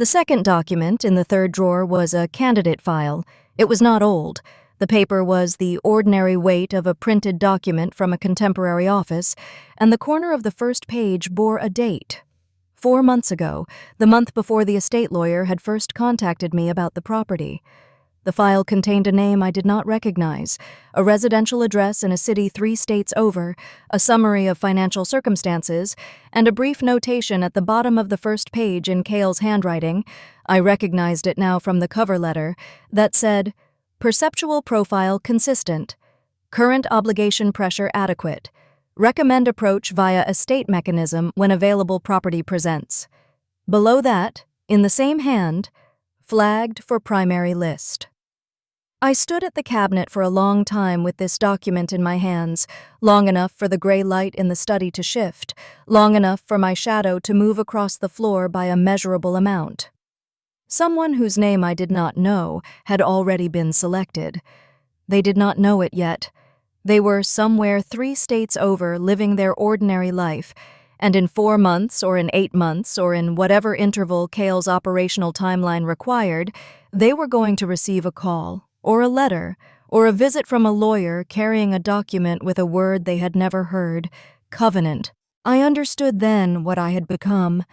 The second document in the third drawer was a candidate file. It was not old. The paper was the ordinary weight of a printed document from a contemporary office, and the corner of the first page bore a date. 4 months ago, the month before the estate lawyer had first contacted me about the property. The file contained a name I did not recognize, a residential address in a city 3 states over, a summary of financial circumstances, and a brief notation at the bottom of the first page in Cale's handwriting. I recognized it now from the cover letter, that said, "Perceptual profile consistent. Current obligation pressure adequate. Recommend approach via estate mechanism when available property presents." Below that, in the same hand, flagged for primary list. I stood at the cabinet for a long time with this document in my hands, long enough for the gray light in the study to shift, long enough for my shadow to move across the floor by a measurable amount. Someone whose name I did not know had already been selected. They did not know it yet. They were somewhere 3 states over living their ordinary life, and in 4 months or in 8 months or in whatever interval Cale's operational timeline required, they were going to receive a call, or a letter, or a visit from a lawyer carrying a document with a word they had never heard, covenant. I understood then what I had become.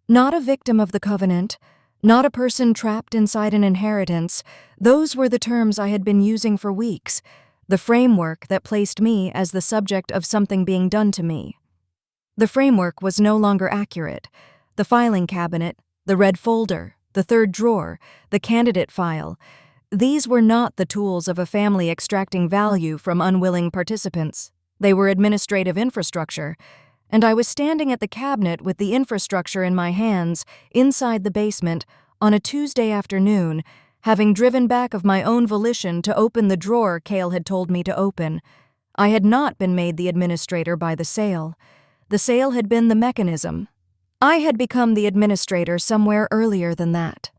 Not a victim of the covenant, not a person trapped inside an inheritance. Those were the terms I had been using for weeks, the framework that placed me as the subject of something being done to me. The framework was no longer accurate. The filing cabinet, the red folder, the third drawer, the candidate file, these were not the tools of a family extracting value from unwilling participants. They were administrative infrastructure, and I was standing at the cabinet with the infrastructure in my hands inside the basement on a Tuesday afternoon, having driven back of my own volition to open the drawer Cale had told me to open. I had not been made the administrator by the sale. The sale had been the mechanism. I had become the administrator somewhere earlier than that.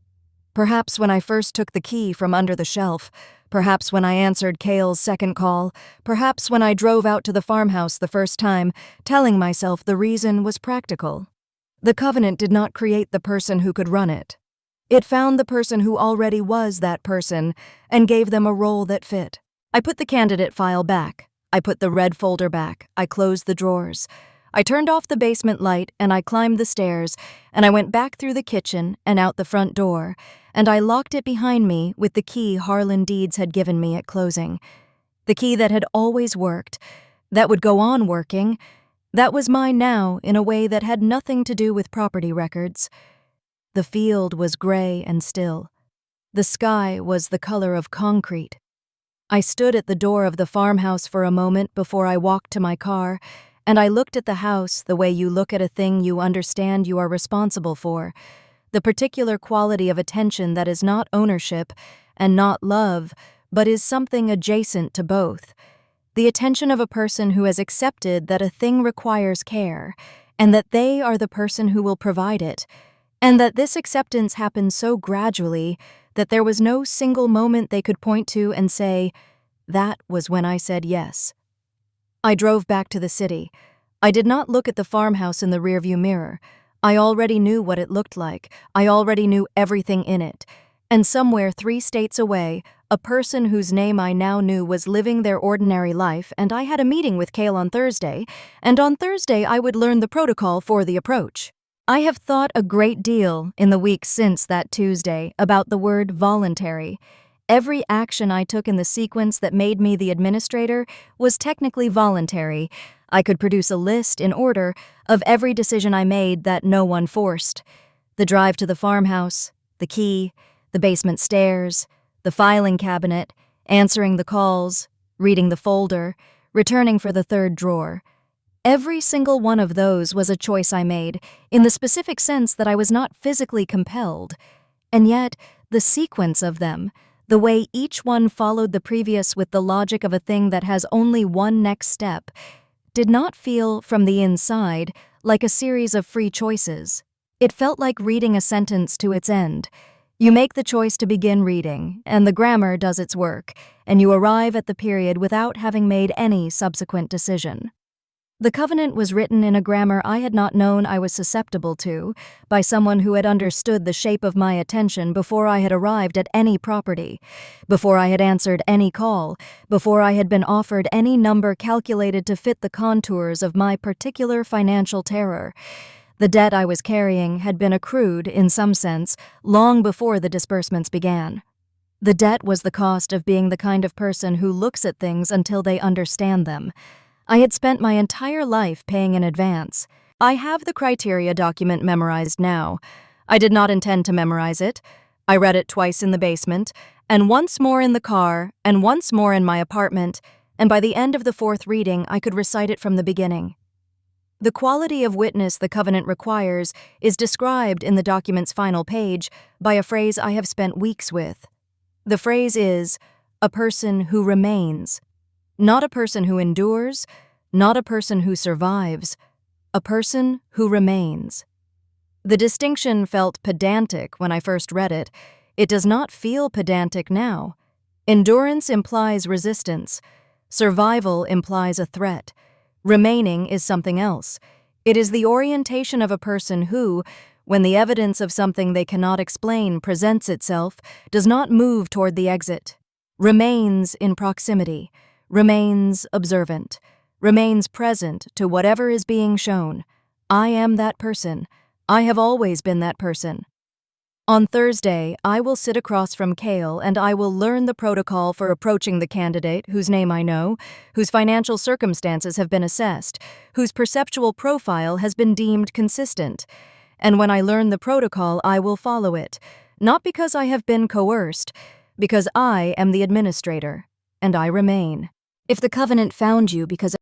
Perhaps when I first took the key from under the shelf, perhaps when I answered Cale's second call, perhaps when I drove out to the farmhouse the first time, telling myself the reason was practical. The covenant did not create the person who could run it. It found the person who already was that person and gave them a role that fit. I put the candidate file back. I put the red folder back. I closed the drawers. I turned off the basement light and I climbed the stairs, and I went back through the kitchen and out the front door, and I locked it behind me with the key Harlan Deeds had given me at closing. The key that had always worked, that would go on working, that was mine now in a way that had nothing to do with property records. The field was gray and still. The sky was the color of concrete. I stood at the door of the farmhouse for a moment before I walked to my car, and I looked at the house the way you look at a thing you understand you are responsible for, the particular quality of attention that is not ownership and not love, but is something adjacent to both. The attention of a person who has accepted that a thing requires care, and that they are the person who will provide it, and that this acceptance happens so gradually that there was no single moment they could point to and say, "That was when I said yes." I drove back to the city. I did not look at the farmhouse in the rearview mirror. I already knew what it looked like. I already knew everything in it. And somewhere 3 states away, a person whose name I now knew was living their ordinary life, and I had a meeting with Cale on Thursday, and on Thursday I would learn the protocol for the approach. I have thought a great deal in the weeks since that Tuesday about the word voluntary. Every action I took in the sequence that made me the administrator was technically voluntary. I could produce a list in order of every decision I made that no one forced. The drive to the farmhouse, the key, the basement stairs, the filing cabinet, answering the calls, reading the folder, returning for the third drawer. Every single one of those was a choice I made, in the specific sense that I was not physically compelled. And yet, the sequence of them, the way each one followed the previous with the logic of a thing that has only one next step, did not feel, from the inside, like a series of free choices. It felt like reading a sentence to its end. You make the choice to begin reading, and the grammar does its work, and you arrive at the period without having made any subsequent decision. The covenant was written in a grammar I had not known I was susceptible to, by someone who had understood the shape of my attention before I had arrived at any property, before I had answered any call, before I had been offered any number calculated to fit the contours of my particular financial terror. The debt I was carrying had been accrued, in some sense, long before the disbursements began. The debt was the cost of being the kind of person who looks at things until they understand them. I had spent my entire life paying in advance. I have the criteria document memorized now. I did not intend to memorize it. I read it twice in the basement, and once more in the car, and once more in my apartment, and by the end of the fourth reading I could recite it from the beginning. The quality of witness the covenant requires is described in the document's final page by a phrase I have spent weeks with. The phrase is, "a person who remains." Not a person who endures, not a person who survives, a person who remains. The distinction felt pedantic when I first read it. It does not feel pedantic now. Endurance implies resistance. Survival implies a threat. Remaining is something else. It is the orientation of a person who, when the evidence of something they cannot explain presents itself, does not move toward the exit. Remains in proximity. Remains observant, remains present to whatever is being shown. I am that person. I have always been that person. On Thursday, I will sit across from Cale and I will learn the protocol for approaching the candidate whose name I know, whose financial circumstances have been assessed, whose perceptual profile has been deemed consistent. And when I learn the protocol, I will follow it, not because I have been coerced, because I am the administrator, and I remain. If the covenant found you because